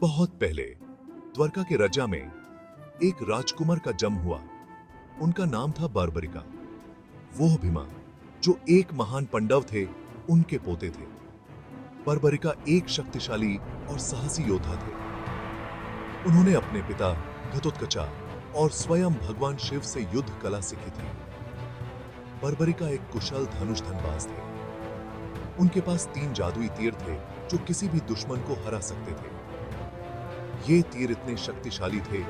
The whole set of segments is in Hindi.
बहुत पहले द्वारका के रजा में एक राजकुमार का जन्म हुआ। उनका नाम था बर्बरिका। वो भीमा जो एक महान पांडव थे, उनके पोते थे। बर्बरिका एक शक्तिशाली और साहसी योद्धा थे। उन्होंने अपने पिता घटोत्कचा और स्वयं भगवान शिव से युद्ध कला सीखी थी। बर्बरिका एक कुशल धनुष धनबाज थे। उनके पास 3 जादुई तीर थे जो किसी भी दुश्मन को हरा सकते थे। ये तीर इतने शक्तिशाली थे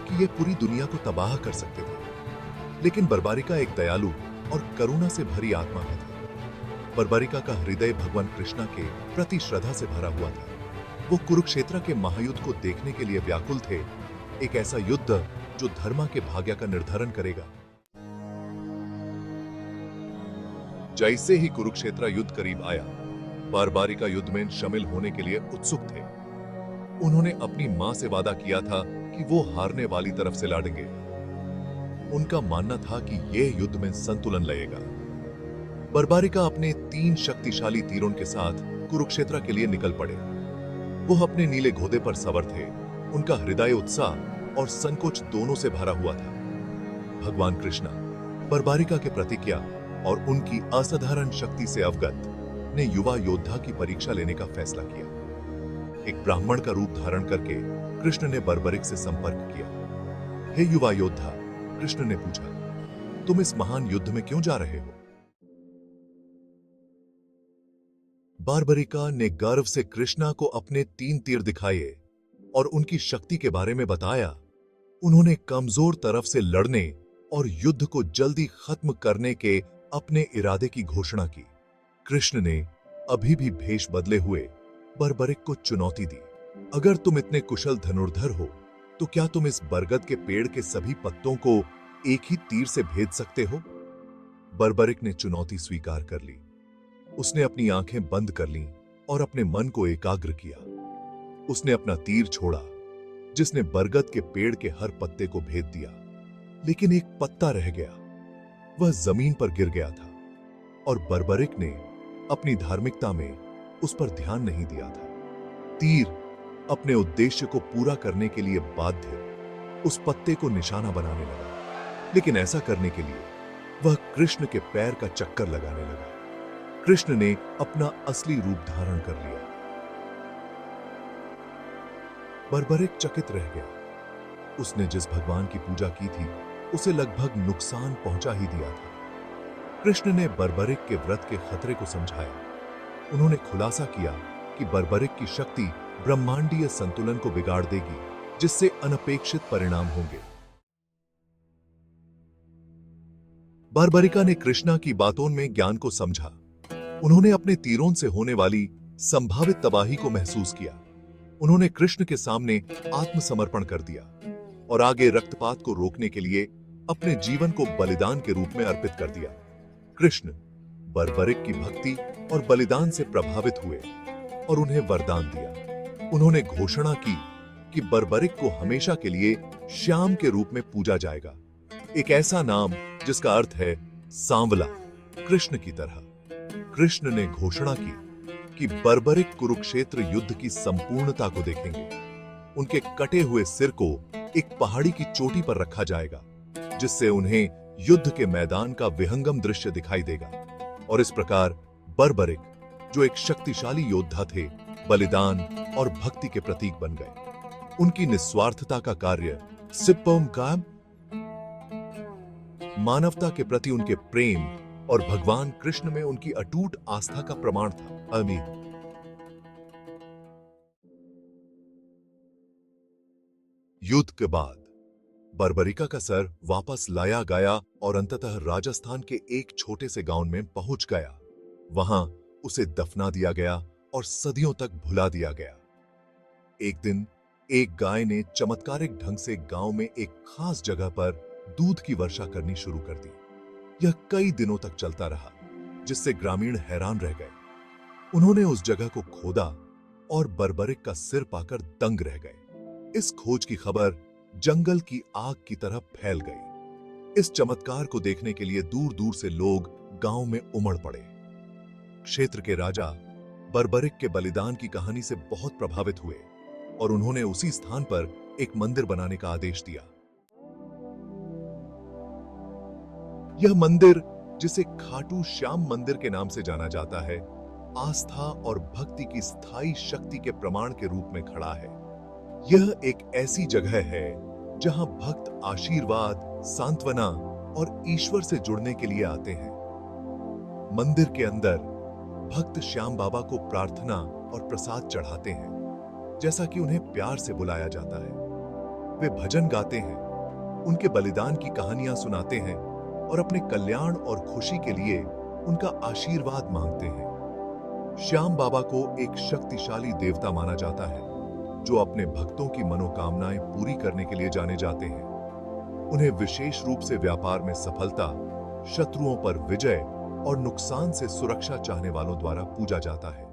कि ये पूरी दुनिया को तबाह कर सकते थे। लेकिन बर्बरिका एक दयालु और करुणा से भरी आत्मा का था। बर्बरिका का हृदय भगवान कृष्णा के प्रति श्रद्धा से भरा हुआ था। वो कुरुक्षेत्र के महायुद्ध को देखने के लिए व्याकुल थे, एक ऐसा युद्ध जो धर्म के भाग्य का निर्धारण करेगा। जैसे ही कुरुक्षेत्र युद्ध करीब आया, बर्बरिका युद्ध में शामिल होने के लिए उत्सुक थे। उन्होंने अपनी मां से वादा किया था कि वो हारने वाली तरफ से लड़ेंगे। उनका मानना था कि यह युद्ध में संतुलन लाएगा। बर्बरिका अपने 3 शक्तिशाली तीरों के साथ कुरुक्षेत्र के लिए निकल पड़े। वो अपने नीले घोड़े पर सवार थे। उनका हृदय उत्साह और संकोच दोनों से भरा हुआ था। भगवान कृष्णा बर्बरिका के प्रतिज्ञा और उनकी असाधारण शक्ति से अवगत ने युवा योद्धा की परीक्षा लेने का फैसला किया। एक ब्राह्मण का रूप धारण करके कृष्ण ने बर्बरिक से संपर्क किया। हे युवा योद्धा, कृष्ण ने पूछा, तुम इस महान युद्ध में क्यों जा रहे हो? बर्बरिका ने गर्व से कृष्णा को अपने 3 तीर दिखाए और उनकी शक्ति के बारे में बताया। उन्होंने कमजोर तरफ से लड़ने और युद्ध को जल्दी खत्म करने के अपने इरादे की घोषणा की। कृष्ण ने अभी भी भेष बदले हुए बर्बरिक को चुनौती दी। अगर तुम इतने कुशल धनुर्धर हो, तो क्या तुम इस बरगद के पेड़ के सभी पत्तों को एक ही तीर से भेद सकते हो? बर्बरिक ने चुनौती स्वीकार कर ली। उसने अपनी आंखें बंद कर लीं और अपने मन को एकाग्र किया। उसने अपना तीर छोड़ा, जिसने बरगद के पेड़ के हर पत्ते को भेद दिया। लेकिन एक पत्ता रह गया। वह जमीन पर गिर गया था और बर्बरिक ने अपनी धार्मिकता में उस पर ध्यान नहीं दिया था। तीर अपने उद्देश्य को पूरा करने के लिए बाध्य उस पत्ते को निशाना बनाने लगा, लेकिन ऐसा करने के लिए वह कृष्ण के पैर का चक्कर लगाने लगा। कृष्ण ने अपना असली रूप धारण कर लिया। बर्बरिक चकित रह गया। उसने जिस भगवान की पूजा की थी, उसे लगभग नुकसान पहुंचा ही दिया था। कृष्ण ने बर्बरिक के व्रत के खतरे को समझाया। उन्होंने खुलासा किया कि बर्बरिक की शक्ति ब्रह्मांडीय संतुलन को बिगाड़ देगी, जिससे अनपेक्षित परिणाम होंगे। बर्बरिका ने कृष्णा की बातों में ज्ञान को समझा। उन्होंने अपने तीरों से होने वाली संभावित तबाही को महसूस किया। उन्होंने कृष्ण के सामने आत्मसमर्पण कर दिया और आगे रक्तपात को रोकने के लिए अपने जीवन को बलिदान के रूप में अर्पित कर दिया। कृष्ण बर्बरिक की भक्ति और बलिदान से प्रभावित हुए और उन्हें वरदान दिया। उन्होंने घोषणा की कि बर्बरिक को हमेशा के लिए श्याम के रूप में पूजा जाएगा, एक ऐसा नाम जिसका अर्थ है सांवला, कृष्ण की तरह। कृष्ण ने घोषणा की कि बर्बरिक कुरुक्षेत्र युद्ध की संपूर्णता को देखेंगे। उनके कटे हुए सिर को एक पहाड़ी की चोटी पर रखा जाएगा, जिससे उन्हें युद्ध के मैदान का विहंगम दृश्य दिखाई देगा। और इस प्रकार बर्बरिक, जो एक शक्तिशाली योद्धा थे, बलिदान और भक्ति के प्रतीक बन गए। उनकी निस्वार्थता का कार्य सिप्पम का मानवता के प्रति उनके प्रेम और भगवान कृष्ण में उनकी अटूट आस्था का प्रमाण था। आमीन। युद्ध के बाद बर्बरिका का सर वापस लाया गया और अंततः राजस्थान के एक छोटे से गांव में पहुंच गया। वहां उसे दफना दिया गया और सदियों तक भुला दिया गया। एक दिन एक गाय ने चमत्कारिक ढंग से गांव में एक खास जगह पर दूध की वर्षा करनी शुरू कर दी। यह कई दिनों तक चलता रहा, जिससे ग्रामीण हैरान रह गए। उन्होंने उस जगह को खोदा और बर्बरिक का सिर पाकर दंग रह गए। इस खोज की खबर जंगल की आग की तरह फैल गई। इस चमत्कार को देखने के लिए दूर दूर से लोग गांव में उमड़ पड़े। क्षेत्र के राजा बर्बरिक के बलिदान की कहानी से बहुत प्रभावित हुए। और उन्होंने उसी स्थान पर एक मंदिर बनाने का आदेश दिया। यह मंदिर, जिसे खाटू श्याम मंदिर के नाम से जाना जाता है, आस्था और भक्ति की स्थायी शक्ति के प्रमाण के रूप में खड़ा है। यह एक ऐसी जगह है जहां भक्त आशीर्वाद, सांत्वना और ईश्वर से जुड़ने के लिए आते हैं। मंदिर के अंदर भक्त श्याम बाबा को प्रार्थना और प्रसाद चढ़ाते हैं, जैसा कि उन्हें प्यार से बुलाया जाता है। वे भजन गाते हैं, उनके बलिदान की कहानियां सुनाते हैं और अपने कल्याण और खुशी के लिए उनका आशीर्वाद मांगते हैं। श्याम बाबा को एक शक्तिशाली देवता माना जाता है, जो अपने भक्तों की मनोकामनाएं पूरी करने के लिए जाने जाते हैं। उन्हें विशेष रूप से व्यापार में सफलता, शत्रुओं पर विजय और नुकसान से सुरक्षा चाहने वालों द्वारा पूजा जाता है।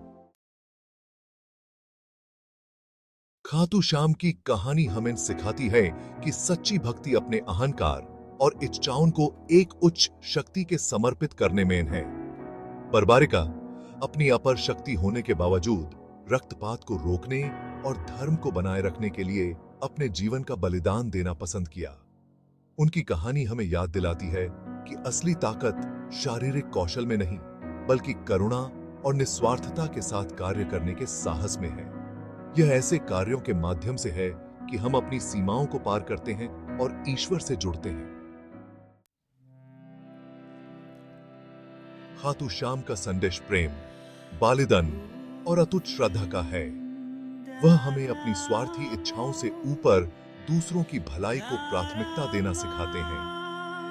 खाटू श्याम की कहानी हमें सिखाती है कि सच्ची भक्ति अपने अहंकार और इच्छाओं को एक उच्च शक्ति के समर्पित करने में है। बरबारिका अपनी अपर शक्ति होने के बावजूद रक्तपात को रोकने और धर्म को बनाए रखने के लिए अपने जीवन का बलिदान देना पसंद किया। उनकी कहानी हमें याद दिलाती है कि असली ताकत शारीरिक कौशल में नहीं, बल्कि करुणा और निस्वार्थता के साथ कार्य करने के साहस में है। यह ऐसे कार्यों के माध्यम से है कि हम अपनी सीमाओं को पार करते हैं और ईश्वर से जुड़ते हैं। खाटू श्याम का संदेश प्रेम, बलिदान और अटूट श्रद्धा का है। वह हमें अपनी स्वार्थी इच्छाओं से ऊपर दूसरों की भलाई को प्राथमिकता देना सिखाते हैं।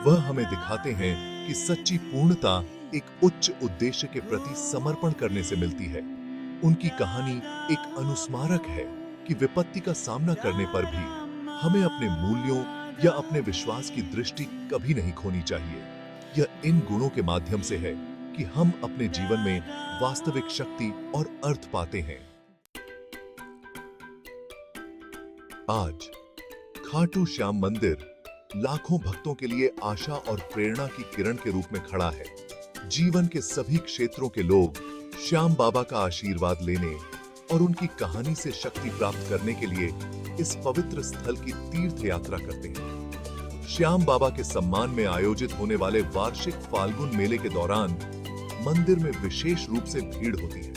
वह हमें दिखाते हैं कि सच्ची पूर्णता एक उच्च उद्देश्य के प्रति समर्पण करने से मिलती है। उनकी कहानी एक अनुस्मारक है कि विपत्ति का सामना करने पर भी हमें अपने मूल्यों या अपने विश्वास की दृष्टि कभी नहीं खोनी चाहिए। यह इन गुणों के माध्यम से है कि हम अपने जीवन में वास्तविक शक्ति और अर्थ पाते हैं। आज खाटू श्याम मंदिर लाखों भक्तों के लिए आशा और प्रेरणा की किरण के रूप में खड़ा है। जीवन के सभी क्षेत्रों के लोग श्याम बाबा का आशीर्वाद लेने और उनकी कहानी से शक्ति प्राप्त करने के लिए इस पवित्र स्थल की तीर्थ यात्रा करते हैं। श्याम बाबा के सम्मान में आयोजित होने वाले वार्षिक फाल्गुन मेले के दौरान मंदिर में विशेष रूप से भीड़ होती है।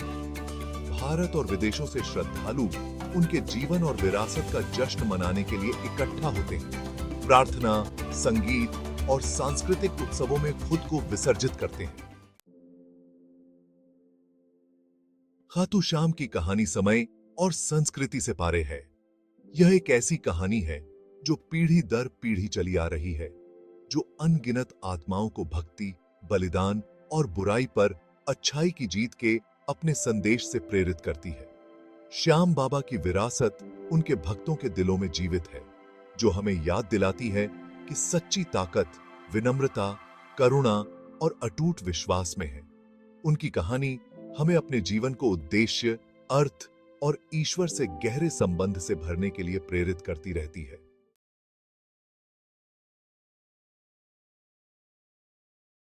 भारत और विदेशों से श्रद्धालु उनके जीवन और विरासत का जश्न मनाने के लिए इकट्ठा होते हैं। प्रार्थना, संगीत और सांस्कृतिक उत्सवों में खुद को विसर्जित करते हैं। खाटू श्याम की कहानी समय और संस्कृति से पारे है। यह एक ऐसी कहानी है जो पीढ़ी दर पीढ़ी चली आ रही है, जो अनगिनत आत्माओं को भक्ति, बलिदान और बुराई पर अच्छाई की जीत के अपने संदेश से प्रेरित करती है। श्याम बाबा की विरासत उनके भक्तों के दिलों में जीवित है, जो हमें याद दिलाती है कि सच्ची ताकत विनम्रता, करुणा और अटूट विश्वास में है। उनकी कहानी हमें अपने जीवन को उद्देश्य, अर्थ और ईश्वर से गहरे संबंध से भरने के लिए प्रेरित करती रहती है।